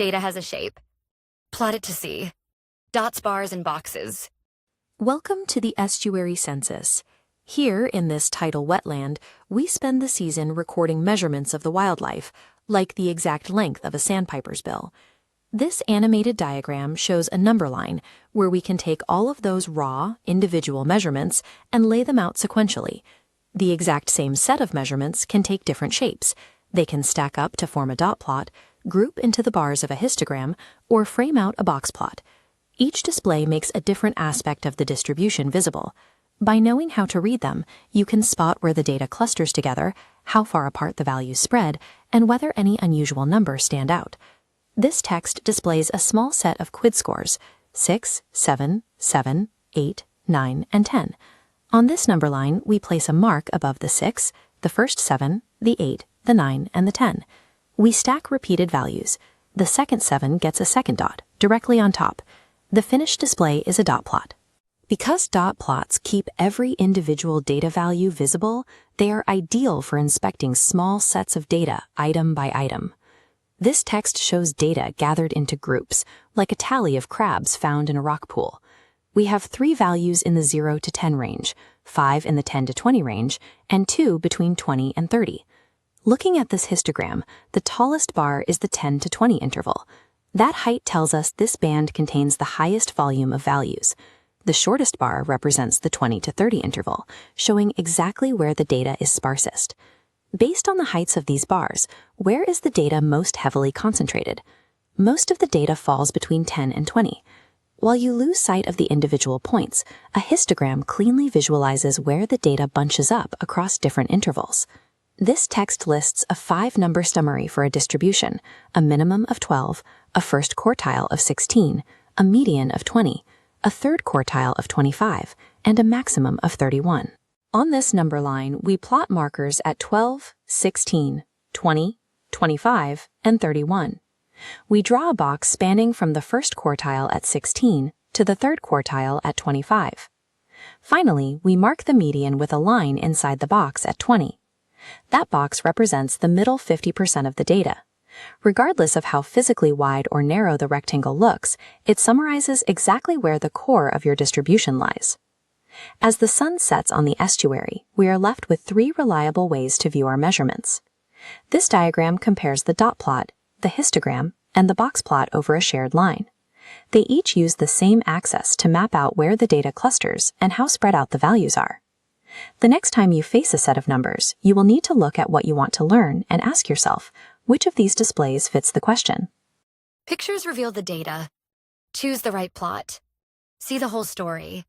Data has a shape. Plot it to see. Dots, bars, and boxes. Welcome to the estuary census. Here, in this tidal wetland, we spend the season recording measurements of the wildlife, like the exact length of a sandpiper's bill. This animated diagram shows a number line where we can take all of those raw, individual measurements and lay them out sequentially. The exact same set of measurements can take different shapes. They can stack up to form a dot plot, group into the bars of a histogram, or frame out a box plot. Each display makes a different aspect of the distribution visible. By knowing how to read them, you can spot where the data clusters together, how far apart the values spread, and whether any unusual numbers stand out. This text displays a small set of QUID scores, 6, 7, 7, 8, 9, and 10. On this number line, we place a mark above the 6, the first 7, the 8, the 9, and the 10. We stack repeated values. The second 7 gets a second dot, directly on top. The finished display is a dot plot. Because dot plots keep every individual data value visible, they are ideal for inspecting small sets of data item by item. This text shows data gathered into groups, like a tally of crabs found in a rock pool. We have 3 values in the 0 to 10 range, 5 in the 10 to 20 range, and 2 between 20 and 30. Looking at this histogram, the tallest bar is the 10 to 20 interval. That height tells us this band contains the highest volume of values. The shortest bar represents the 20 to 30 interval, showing exactly where the data is sparsest. Based on the heights of these bars, where is the data most heavily concentrated? Most of the data falls between 10 and 20. While you lose sight of the individual points, a histogram cleanly visualizes where the data bunches up across different intervals. This text lists a 5-number summary for a distribution, a minimum of 12, a first quartile of 16, a median of 20, a third quartile of 25, and a maximum of 31. On this number line, we plot markers at 12, 16, 20, 25, and 31. We draw a box spanning from the first quartile at 16 to the third quartile at 25. Finally, we mark the median with a line inside the box at 20. That box represents the middle 50% of the data. Regardless of how physically wide or narrow the rectangle looks, it summarizes exactly where the core of your distribution lies. As the sun sets on the estuary, we are left with 3 reliable ways to view our measurements. This diagram compares the dot plot, the histogram, and the box plot over a shared line. They each use the same axis to map out where the data clusters and how spread out the values are. The next time you face a set of numbers, you will need to look at what you want to learn and ask yourself, which of these displays fits the question? Pictures reveal the data. Choose the right plot. See the whole story.